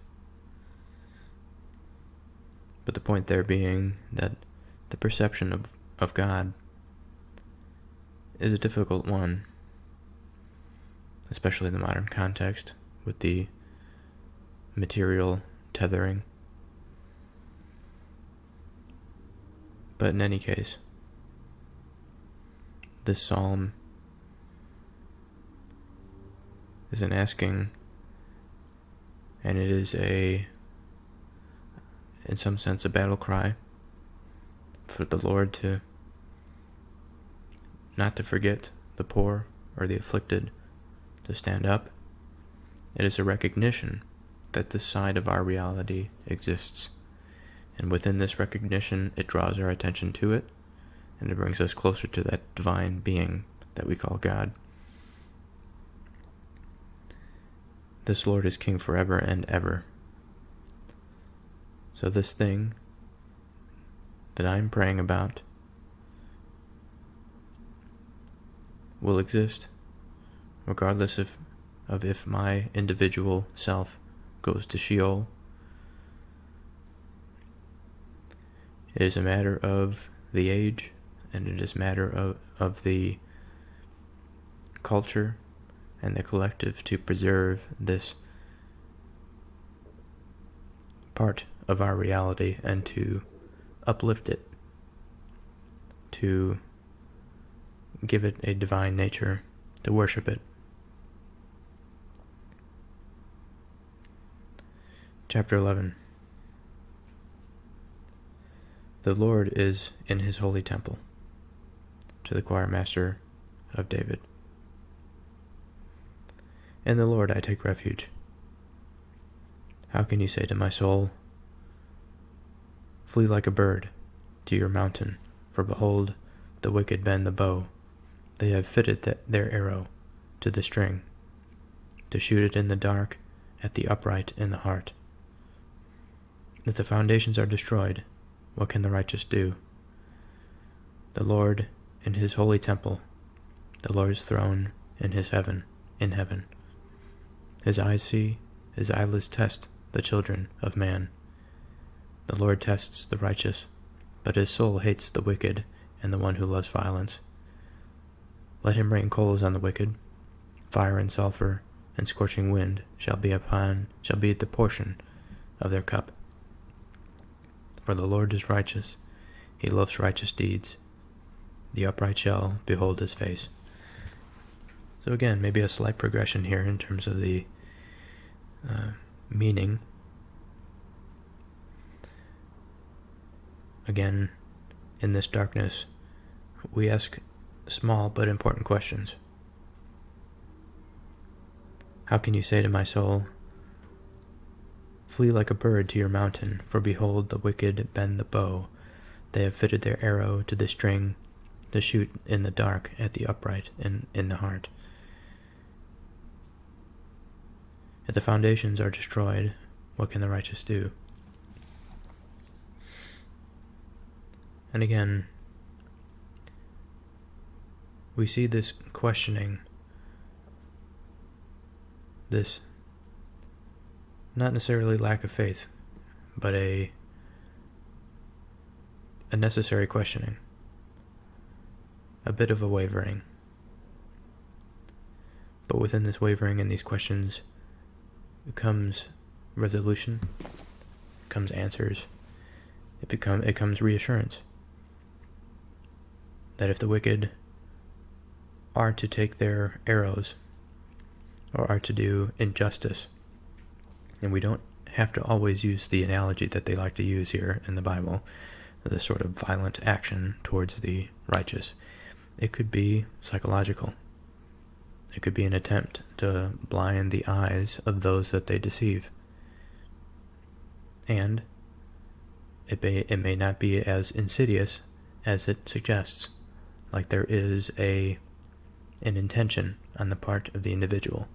But the point there being that the perception of God is a difficult one, especially in the modern context with the material tethering. But in any case, this psalm is an asking, and it is in some sense, a battle cry for the Lord to not to forget the poor or the afflicted, to stand up. It is a recognition that this side of our reality exists, and within this recognition, it draws our attention to it, and it brings us closer to that divine being that we call God. This Lord is King forever and ever. So this thing that I'm praying about will exist regardless of if my individual self goes to Sheol. It is a matter of the age, and it is a matter of the culture and the collective to preserve this part of our reality and to uplift it, to give it a divine nature, to worship it. Chapter 11. The Lord is in his holy temple. To the choir master of David. In the Lord I take refuge. How can you say to my soul, flee like a bird to your mountain, for behold, the wicked bend the bow. They have fitted their arrow to the string, to shoot it in the dark at the upright in the heart. If the foundations are destroyed, what can the righteous do? The Lord in his holy temple, the Lord's throne in heaven. His eyes see, his eyelids test the children of man. The Lord tests the righteous, but his soul hates the wicked and the one who loves violence. Let him rain coals on the wicked, fire and sulfur and scorching wind shall be the portion of their cup. For the Lord is righteous, he loves righteous deeds. The upright shall behold his face. So again, maybe a slight progression here in terms of the meaning. Again, in this darkness, we ask small but important questions. How can you say to my soul, flee like a bird to your mountain, for behold, the wicked bend the bow. They have fitted their arrow to the string, to shoot in the dark at the upright in the heart. If the foundations are destroyed, what can the righteous do? And again, we see this questioning, this not necessarily lack of faith, but a necessary questioning, a bit of a wavering. But within this wavering and these questions comes resolution, comes answers, it comes reassurance that if the wicked are to take their arrows or are to do injustice, and we don't have to always use the analogy that they like to use here in the Bible, the sort of violent action towards the righteous. It could be psychological. It could be an attempt to blind the eyes of those that they deceive. And it may not be as insidious as it suggests, like there is an intention on the part of the individual.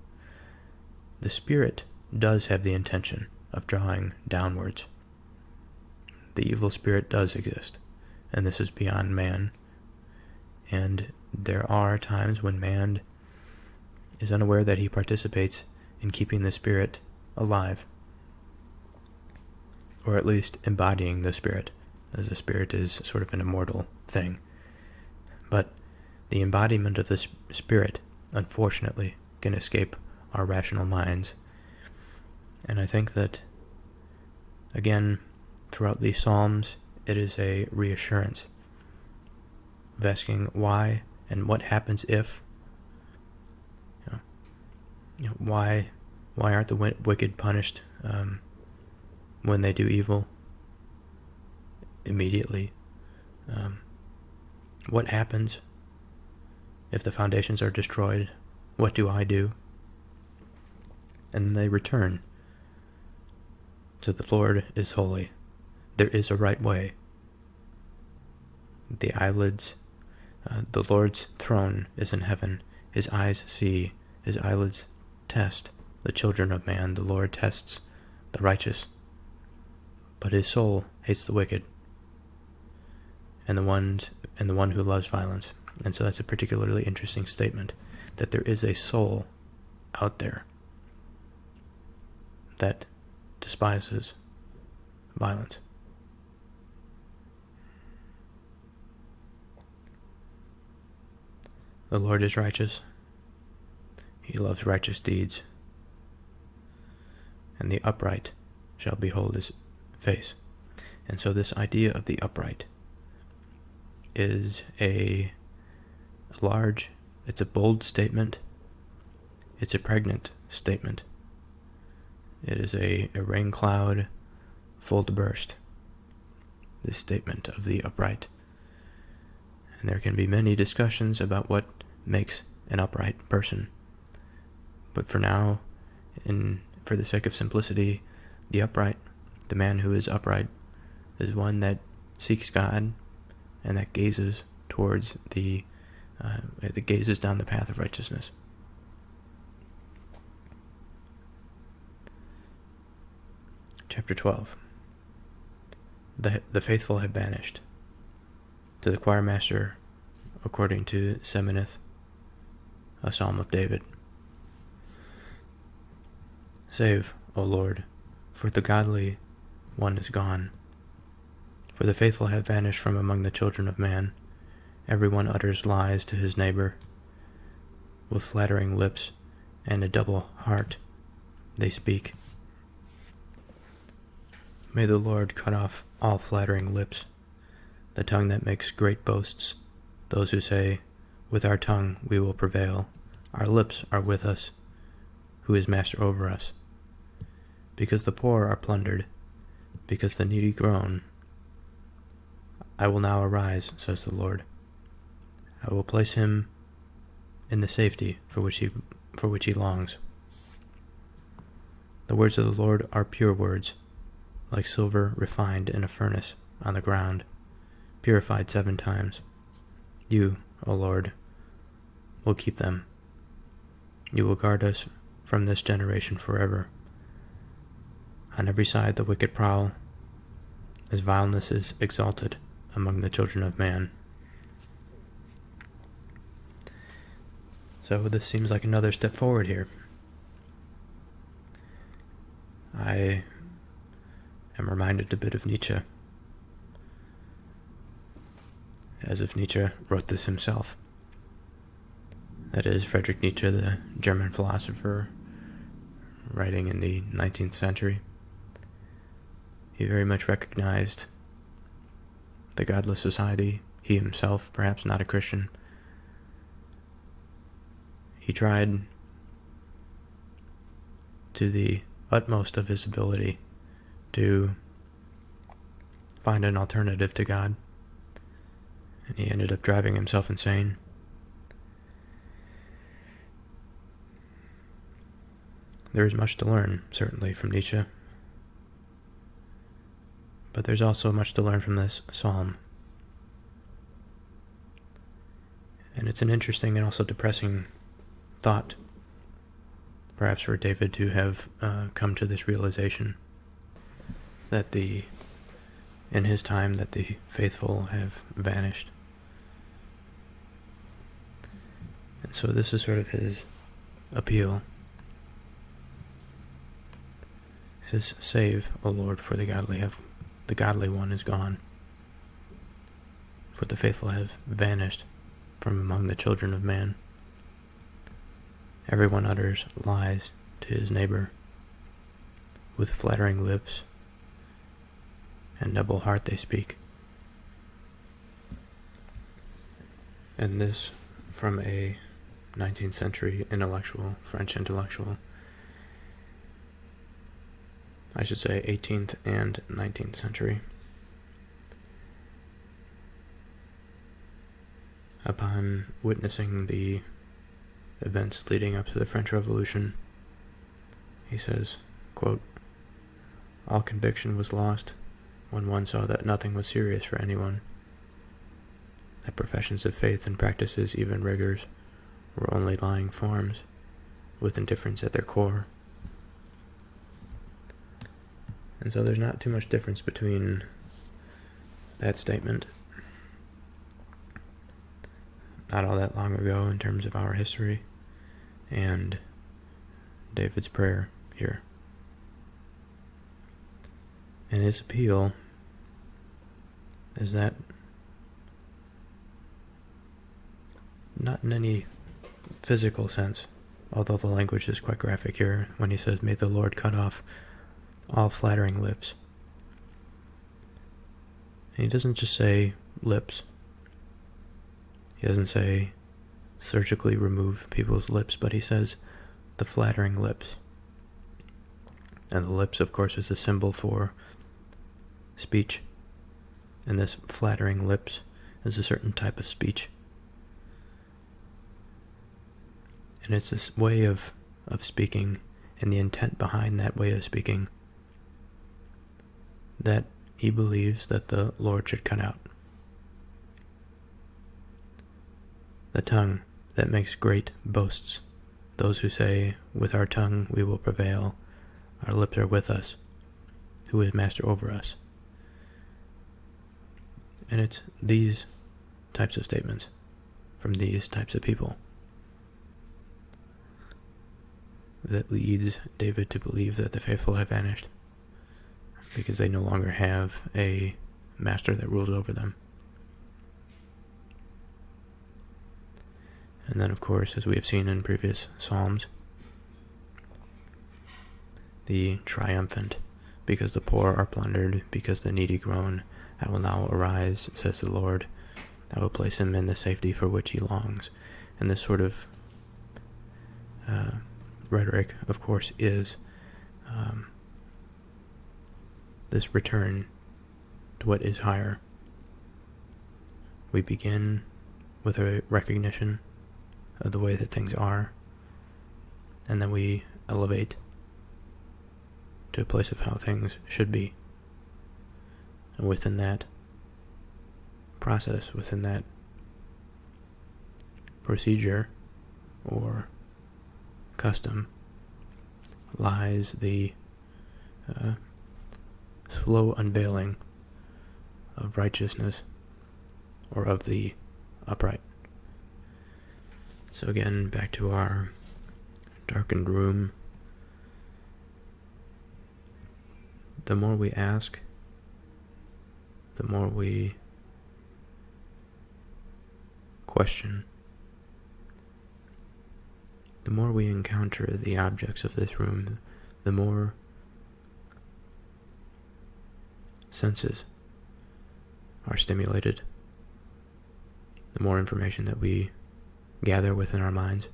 The spirit does have the intention of drawing downwards. The evil spirit does exist, and this is beyond man. And there are times when man is unaware that he participates in keeping the spirit alive, or at least embodying the spirit, as the spirit is sort of an immortal thing. But the embodiment of the spirit, unfortunately, can escape our rational minds. And I think that, again, throughout these Psalms, it is a reassurance of asking why and what happens if. Why aren't the wicked punished when they do evil immediately? What happens if the foundations are destroyed? What do I do? And then they return to the Lord is holy. There is a right way. The Lord's throne is in heaven. His eyes see, his eyelids test the children of man. The Lord tests the righteous, but his soul hates the wicked and the one who loves violence. And so that's a particularly interesting statement, that there is a soul out there that despises violence. The Lord is righteous. He loves righteous deeds, and the upright shall behold his face. And so this idea of the upright is it's a bold statement. It's a pregnant statement. It is a rain cloud full to burst, this statement of the upright. And there can be many discussions about what makes an upright person. But for now, for the sake of simplicity, the man who is upright, is one that seeks God and that gazes towards that gazes down the path of righteousness. Chapter 12. The faithful have vanished. To the choir master, according to Seminith, a psalm of David. Save, O Lord, for the godly one is gone. For the faithful have vanished from among the children of man. Everyone utters lies to his neighbor. With flattering lips and a double heart they speak. May the Lord cut off all flattering lips, the tongue that makes great boasts, those who say, with our tongue we will prevail, our lips are with us, who is master over us. Because the poor are plundered, because the needy groan, I will now arise, says the Lord. I will place him in the safety for which he longs. The words of the Lord are pure words, like silver refined in a furnace on the ground, purified 7 times. You, O Lord, will keep them. You will guard us from this generation forever. On every side the wicked prowl, as vileness is exalted among the children of man. So this seems like another step forward here. I am reminded a bit of Nietzsche, as if Nietzsche wrote this himself. That is, Friedrich Nietzsche, the German philosopher, writing in the 19th century. He very much recognized the godless society. He himself, perhaps not a Christian, he tried to the utmost of his ability to find an alternative to God, and he ended up driving himself insane. There is much to learn, certainly, from Nietzsche, but there's also much to learn from this psalm. And it's an interesting and also depressing thought, perhaps for David to have come to this realization that in his time that the faithful have vanished. And so this is sort of his appeal. He says, "Save, O Lord, for the godly one is gone, for the faithful have vanished from among the children of man. Everyone utters lies to his neighbor. With flattering lips and double heart they speak." And this from a 19th century intellectual, French intellectual. I should say 18th and 19th century. Upon witnessing the events leading up to the French Revolution, he says, quote, "All conviction was lost when one saw that nothing was serious for anyone, that professions of faith and practices, even rigors, were only lying forms, with indifference at their core." And so there's not too much difference between that statement, not all that long ago in terms of our history, and David's prayer here. And his appeal is that, not in any physical sense, although the language is quite graphic here when he says, "May the Lord cut off all flattering lips." And he doesn't just say lips. He doesn't say surgically remove people's lips, but he says the flattering lips. And the lips, of course, is a symbol for speech. And this flattering lips is a certain type of speech. And it's this way of speaking, and the intent behind that way of speaking, that he believes that the Lord should cut out. The tongue that makes great boasts, those who say, "With our tongue we will prevail, our lips are with us, who is master over us." And it's these types of statements from these types of people that leads David to believe that the faithful have vanished, because they no longer have a master that rules over them. And then, of course, as we have seen in previous Psalms, the triumphant, "Because the poor are plundered, because the needy groan, I will now arise, says the Lord. I will place him in the safety for which he longs." And this sort of rhetoric, of course, is this return to what is higher. We begin with a recognition of the way that things are, and then we elevate to a place of how things should be. And within that process, within that procedure or custom, lies the slow unveiling of righteousness or of the upright. So again, back to our darkened room. The more we ask, the more we question, the more we encounter the objects of this room, the more senses are stimulated, the more information that we gather within our minds.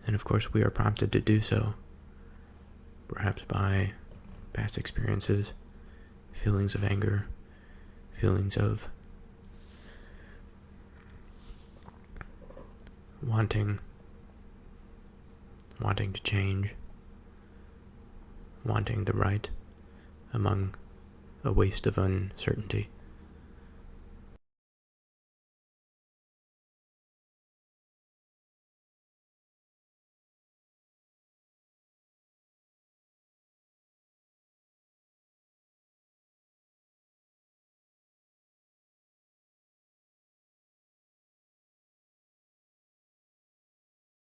And of course, we are prompted to do so, perhaps by past experiences, feelings of anger, feelings of wanting to change, wanting the right among a waste of uncertainty.